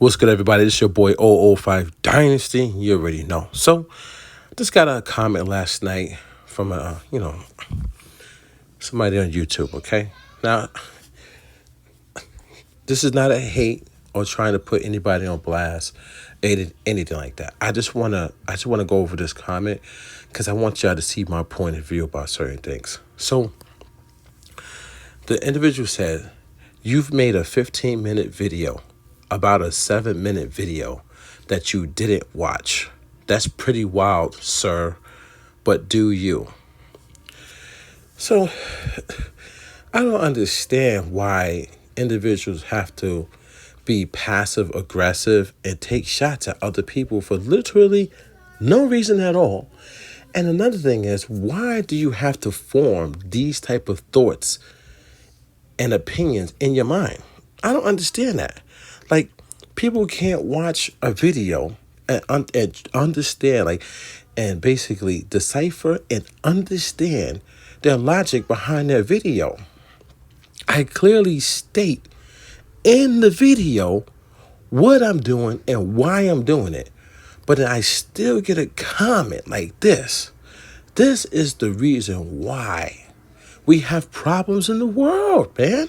What's good, everybody? This is your boy 005 Dynasty. You already know. So, just got a comment last night from somebody on YouTube. Okay, now this is not a hate or trying to put anybody on blast, anything like that. I just wanna go over this comment because I want y'all to see my point of view about certain things. So, the individual said, "You've made a 15-minute video about a 7-minute video that you didn't watch. That's pretty wild, sir, but do you?" So I don't understand why individuals have to be passive aggressive and take shots at other people for literally no reason at all. And another thing is, why do you have to form these type of thoughts and opinions in your mind? I don't understand that. Like, people can't watch a video and understand, and basically decipher and understand their logic behind their video. I clearly state in the video what I'm doing and why I'm doing it. But then I still get a comment like this. This is the reason why we have problems in the world, man.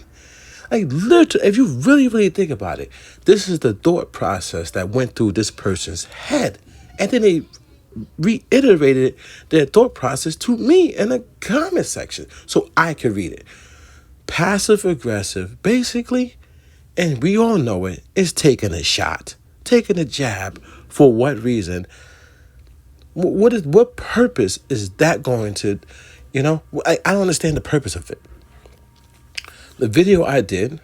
Like, literally, if you really think about it, this is the thought process that went through this person's head. And then they reiterated their thought process to me in the comment section so I could read it. Passive aggressive, basically, and we all know it, is taking a shot, taking a jab. For what reason? What purpose is that going to, I don't understand the purpose of it. The video I did,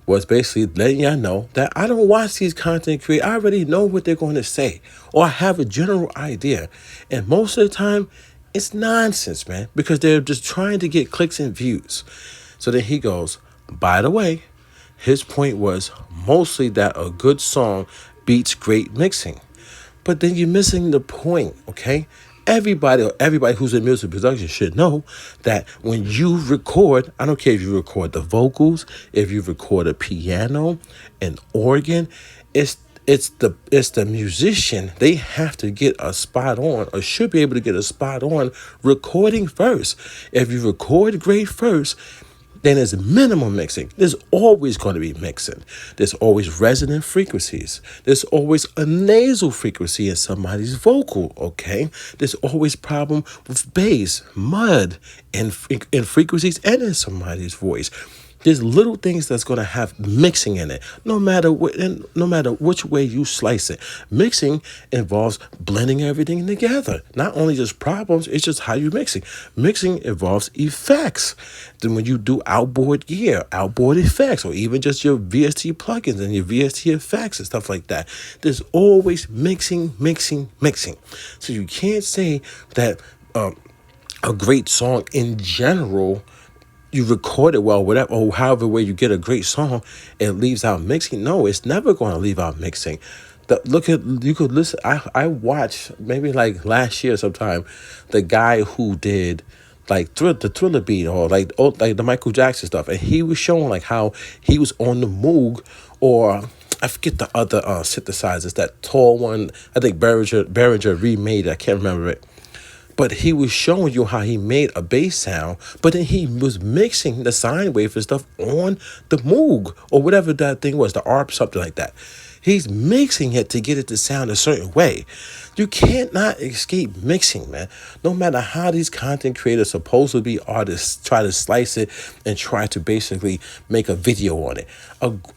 was basically letting y'all know that I don't watch these content creators. I already know what they're going to say, or I have a general idea. And most of the time, it's nonsense, man, because they're just trying to get clicks and views. So then he goes, by the way, his point was mostly that a good song beats great mixing. But then you're missing the point, okay? Everybody who's in music production should know that when you record, I don't care if you record the vocals, if you record a piano, an organ, it's the musician. They have to get a spot on, or should be able to get a spot on recording first. If you record great first, then there's minimum mixing. There's always going to be mixing. There's always resonant frequencies. There's always a nasal frequency in somebody's vocal, okay? There's always problem with bass, mud, and frequencies and in somebody's voice. There's little things that's going to have mixing in it, no matter which way you slice it. Mixing involves blending everything together. Not only just problems, it's just how you're mixing. Mixing involves effects. Then when you do outboard gear, outboard effects, or even just your VST plugins and your VST effects and stuff like that, there's always mixing. So you can't say that a great song in general, you record it well, whatever, or however way you get a great song, it leaves out mixing. No, it's never going to leave out mixing. You could listen. I watched maybe like last year sometime the guy who did like the Thriller beat, or like the Michael Jackson stuff, and he was showing like how he was on the Moog, or I forget the other synthesizers, that tall one. I think Behringer remade it. I can't remember it. But he was showing you how he made a bass sound, but then he was mixing the sine wave and stuff on the Moog, or whatever that thing was, the ARP, something like that. He's mixing it to get it to sound a certain way. You can't not escape mixing, man. No matter how these content creators, supposed to be artists, try to slice it and try to basically make a video on it.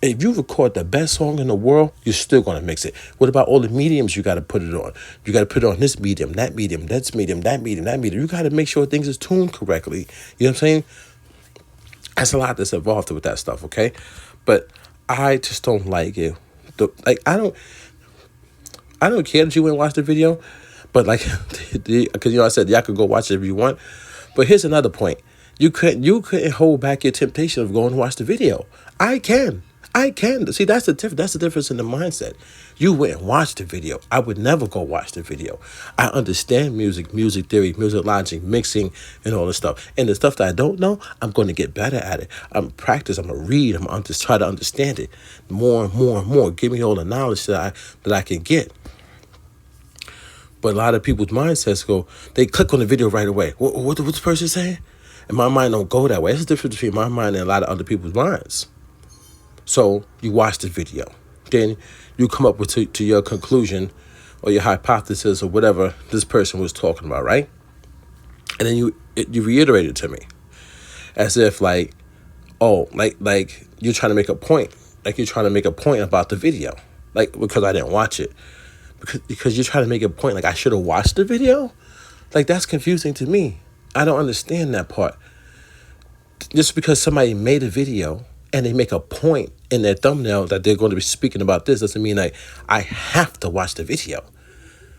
If you record the best song in the world, you're still going to mix it. What about all the mediums you got to put it on? You got to put it on this medium, that medium, that medium, that medium, that medium. You got to make sure things is tuned correctly. You know what I'm saying? That's a lot that's involved with that stuff, okay? But I just don't like it. I don't care that you went and watch the video, but because I said y'all could go watch it if you want. But here's another point: you couldn't hold back your temptation of going to watch the video. I can. I can see that's the difference. That's the difference in the mindset. You went and watched the video. I would never go watch the video. I understand music, music theory, music logic, mixing, and all this stuff. And the stuff that I don't know, I'm going to get better at it. I'm practice. I'm gonna read. I'm gonna just try to understand it more and more and more. Give me all the knowledge that I can get. But a lot of people's mindsets go, they click on the video right away. What's the person saying? And my mind don't go that way. There's a difference between my mind and a lot of other people's minds. So you watch the video. Then you come up with to your conclusion or your hypothesis or whatever this person was talking about, right? And then you reiterate it to me. As if like, oh, like you're trying to make a point. Like you're trying to make a point about the video. Like, because I didn't watch it. Because you're trying to make a point like I should have watched the video? Like, that's confusing to me. I don't understand that part. Just because somebody made a video and they make a point in their thumbnail that they're going to be speaking about this doesn't mean like I have to watch the video.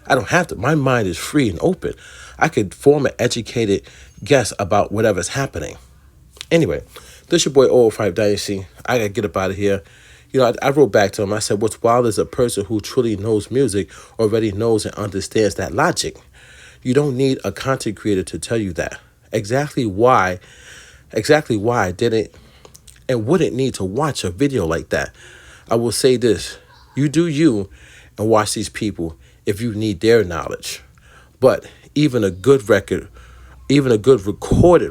I don't have to. My mind is free and open. I could form an educated guess about whatever's happening. Anyway, this your boy 005 Dynasty. I got to get up out of here. You know, I wrote back to him. I said, what's wild is a person who truly knows music already knows and understands that logic. You don't need a content creator to tell you that. Exactly why I didn't and wouldn't need to watch a video like that. I will say this. You do you and watch these people if you need their knowledge. But even a good recorded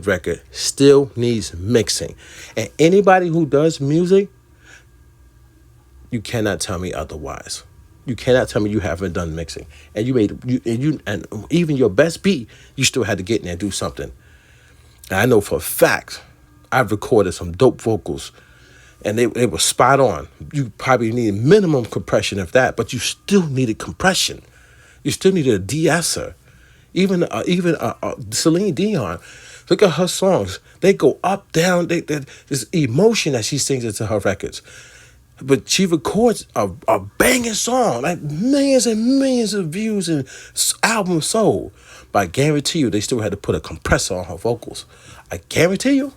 record still needs mixing. And anybody who does music, you cannot tell me otherwise. You cannot tell me you haven't done mixing. And and even your best beat, you still had to get in there and do something. And I know for a fact, I've recorded some dope vocals, and they were spot on. You probably needed minimum compression of that, but you still needed compression. You still needed a de-esser. Even Celine Dion, look at her songs. They go up, down. There's emotion that she sings into her records. But she records a banging song, like millions and millions of views and albums sold. But I guarantee you, they still had to put a compressor on her vocals. I guarantee you.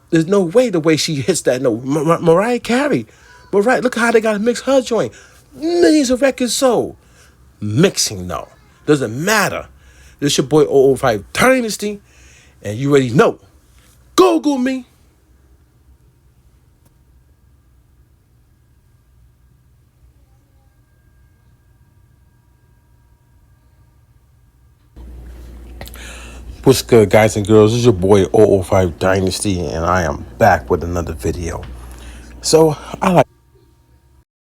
There's no way the way she hits that note. Mariah Carey. Look how they got to mix her joint. Millions of records sold. Mixing, no. Doesn't matter. This your boy 005 Dynasty. And you already know. Google me. What's good, guys and girls? This is your boy 005 Dynasty, and I am back with another video. So I like